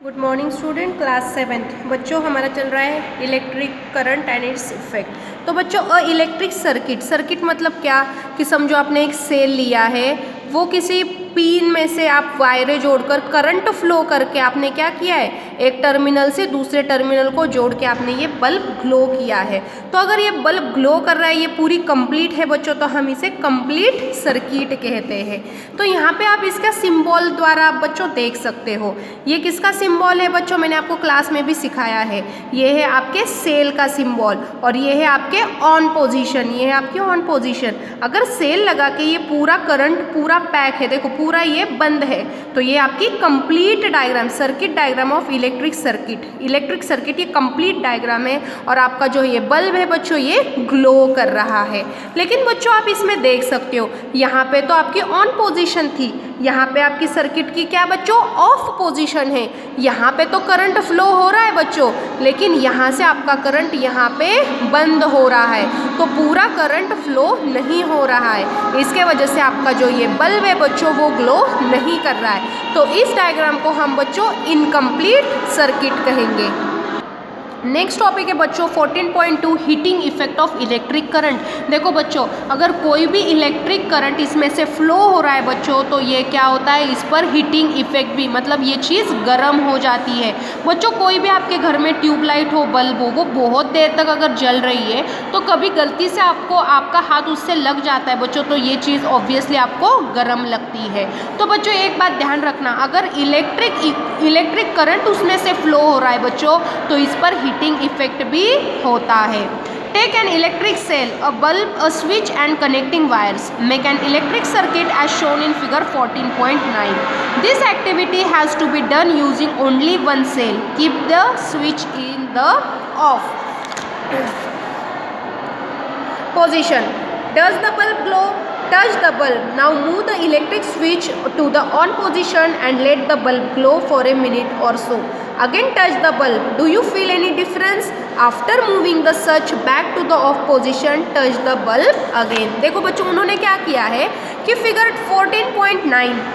Good morning student, class 7th। बच्चों हमारा चल रहा है electric current and its effect. तो बच्चों इलेक्ट्रिक सर्किट मतलब क्या कि समझो आपने एक सेल लिया है, वो किसी पिन में से आप वायरें जोड़कर करंट फ्लो करके आपने क्या किया है, एक टर्मिनल से दूसरे टर्मिनल को जोड़ के आपने ये बल्ब ग्लो किया है। तो अगर ये बल्ब ग्लो कर रहा है, ये पूरी कंप्लीट है बच्चों, तो हम इसे कंप्लीट सर्किट कहते हैं। तो यहाँ पे आप इसका सिंबल द्वारा बच्चों देख सकते हो, ये किसका सिंबल है बच्चों, मैंने आपको क्लास में भी सिखाया है। ये है आपके सेल का सिंबल और ये है आपके ऑन पोजीशन, ये है आपकी ऑन पोजीशन। अगर सेल लगा के ये पूरा करंट पूरा पैक है, देखो पूरा ये बंद है, तो ये आपकी complete diagram, circuit diagram of electric circuit ये कंप्लीट डायग्राम है। और आपका जो ये बल्ब है बच्चों, ये ग्लो कर रहा है। लेकिन बच्चों आप इसमें देख सकते हो, यहाँ पे तो आपकी ऑन पोजीशन थी, यहाँ पे आपकी सर्किट की क्या बच्चों, ऑफ पोजीशन है। यहाँ पे तो करंट फ्लो हो रहा है बच्चों, लेकिन यहाँ से आपका करंट यहाँ पे बंद हो रहा है, तो पूरा करंट फ्लो नहीं हो रहा है। इसके वजह से आपका जो ये बल्ब है बच्चों, वो ग्लो नहीं कर रहा है। तो इस डायग्राम को हम बच्चों इनकम्प्लीट सर्किट कहेंगे। नेक्स्ट टॉपिक है बच्चों 14.2 heating effect of electric current. देखो बच्चों, अगर कोई भी इलेक्ट्रिक करंट इसमें से फ्लो हो रहा है बच्चों, तो ये क्या होता है, इस पर हीटिंग इफेक्ट भी, मतलब ये चीज़ गर्म हो जाती है बच्चों। कोई भी आपके घर में ट्यूबलाइट हो, बल्ब हो, वो बहुत देर तक अगर जल रही है, तो कभी गलती से आपका हाथ उससे लग जाता है बच्चों, तो ये चीज़ ऑब्वियसली आपको गर्म लगती है। तो बच्चों एक बात ध्यान रखना, अगर इलेक्ट्रिक करंट उसमें से फ्लो हो रहा है बच्चों, तो इस पर हीटिंग इफेक्ट भी होता है। Take an electric cell, a bulb, a switch and connecting wires. Make an electric circuit as shown in figure 14.9. This activity has to be done using only one cell. Keep the switch in the off position. Does the bulb glow? Touch the bulb. Now move the electric switch to the on position and let the bulb glow for a minute or so. Again touch the bulb. Do you feel any difference? After moving the switch back to the off position, touch the bulb again. देखो बच्चों, उन्होंने क्या किया है कि figure 14.9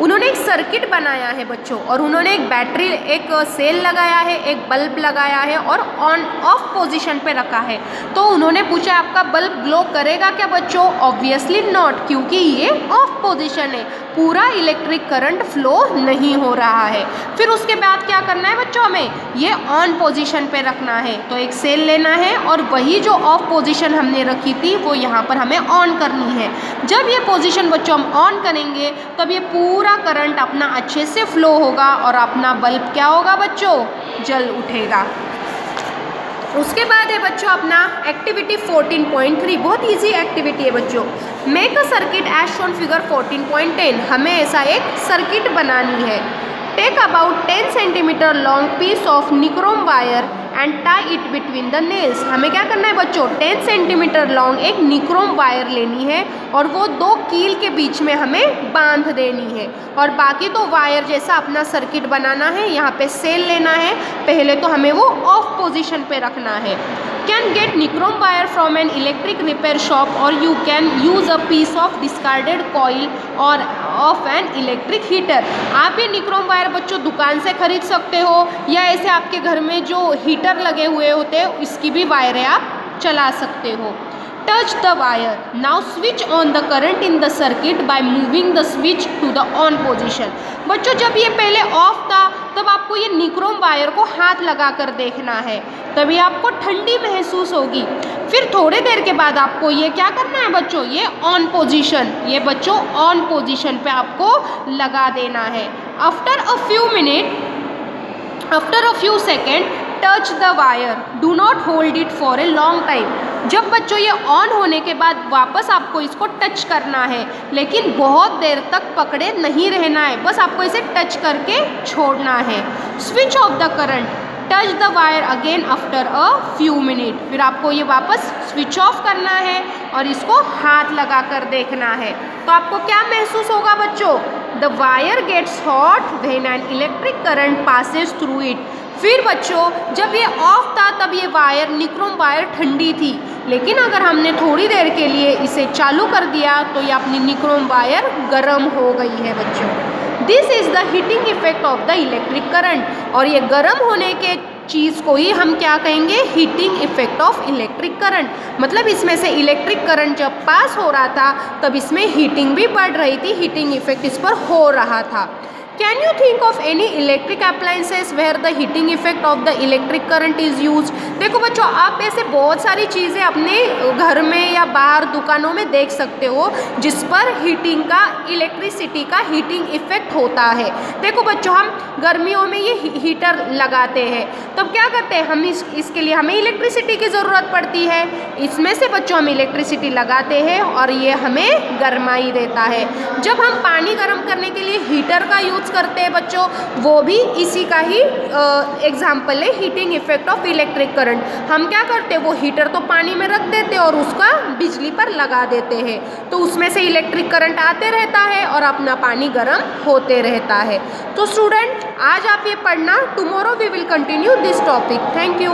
उन्होंने एक circuit बनाया है बच्चों, और उन्होंने एक बैटरी, एक सेल लगाया है, एक बल्ब लगाया है और ऑन ऑफ पोजीशन पे रखा है। तो उन्होंने पूछा आपका बल्ब ग्लो करेगा क्या बच्चों? ऑब्वियसली नॉट, क्योंकि ये ऑफ पोजीशन है, पूरा इलेक्ट्रिक करंट फ्लो नहीं हो रहा है। फिर उसके बाद क्या करना है बच्चों, हमें ये ऑन पोजीशन पे रखना है। तो एक सेल लेना है और वही जो ऑफ पोजीशन हमने रखी थी वो यहाँ पर हमें ऑन करनी है। जब ये पोजीशन बच्चों हम ऑन करेंगे, तब ये पूरा करंट अपना अच्छे से फ्लो होगा और अपना बल्ब क्या होगा बच्चों, जल उठेगा। उसके बाद है बच्चों अपना एक्टिविटी 14.3, बहुत इजी एक्टिविटी है बच्चों। Make a circuit as shown figure 14.10। हमें ऐसा एक सर्किट बनानी है। Take about 10 centimetre long piece of nichrome wire and tie it between the nails. हमें क्या करना है बच्चों, 10 सेंटीमीटर लॉन्ग एक निक्रोम वायर लेनी है और वो दो कील के बीच में हमें बांध देनी है, और बाकी तो वायर जैसा अपना सर्किट बनाना है। यहाँ पे सेल लेना है, पहले तो हमें वो ऑफ पोजीशन पे रखना है। Can get nichrome wire from an electric repair shop or you can use a piece of discarded coil or of an electric heater. आप ये निक्रोम वायर बच्चों दुकान से खरीद सकते हो, या ऐसे आपके घर में जो हीटर लगे हुए होते हैं इसकी भी वायरें आप चला सकते हो। Touch the wire. Now switch on the current in the circuit by moving the switch to the on position. बच्चों जब ये पहले ऑफ था, तब आपको ये निक्रोम वायर को हाथ लगा कर देखना है, तभी आपको ठंडी महसूस होगी। फिर थोड़ी देर के बाद आपको ये क्या करना है बच्चों, ये ऑन पोजीशन, ये बच्चों ऑन पोजीशन पे आपको लगा देना है। After a few second touch the wire, do not hold it for a long time. जब बच्चों ये ऑन होने के बाद वापस आपको इसको टच करना है, लेकिन बहुत देर तक पकड़े नहीं रहना है, बस आपको इसे टच करके छोड़ना है। Switch off the current, touch the wire again after a few minute. फिर आपको ये वापस स्विच ऑफ करना है और इसको हाथ लगा कर देखना है, तो आपको क्या महसूस होगा बच्चों, the wire gets hot when an electric current passes through it. फिर बच्चों जब ये ऑफ था, तब ये वायर, निक्रोम वायर ठंडी थी, लेकिन अगर हमने थोड़ी देर के लिए इसे चालू कर दिया, तो ये अपनी निक्रोम वायर गर्म हो गई है बच्चों। This is the heating effect of the electric current. और ये गर्म होने के चीज़ को ही हम क्या कहेंगे, heating effect of electric current. मतलब इसमें से इलेक्ट्रिक करंट जब पास हो रहा था तब इसमें हीटिंग भी बढ़ रही थी, हीटिंग इफेक्ट इस पर हो रहा था। Can you think of any electric appliances where the heating effect of the electric current is use. देखो बच्चों, आप ऐसे बहुत सारी चीज़ें अपने घर में या बाहर दुकानों में देख सकते हो जिस पर हीटिंग का, इलेक्ट्रिसिटी का हीटिंग इफेक्ट होता है। देखो बच्चों, हम गर्मियों में ये हीटर लगाते हैं, तब क्या करते हैं हम, इसके लिए हमें इलेक्ट्रिसिटी की ज़रूरत पड़ती है। इसमें से बच्चों हम इलेक्ट्रिसिटी लगाते हैं और ये हमें गर्माई देता है। जब हम पानी गर्म करने के लिए हीटर का यूज करते हैं बच्चों, वो भी इसी का ही एग्जाम्पल है, heating effect of electric current. हम क्या करते हैं, वो हीटर तो पानी में रख देते हैं और उसका बिजली पर लगा देते हैं, तो उसमें से इलेक्ट्रिक करंट आते रहता है और अपना पानी गर्म होते रहता है। तो स्टूडेंट, आज आप ये पढ़ना, tomorrow we will continue this topic. Thank you.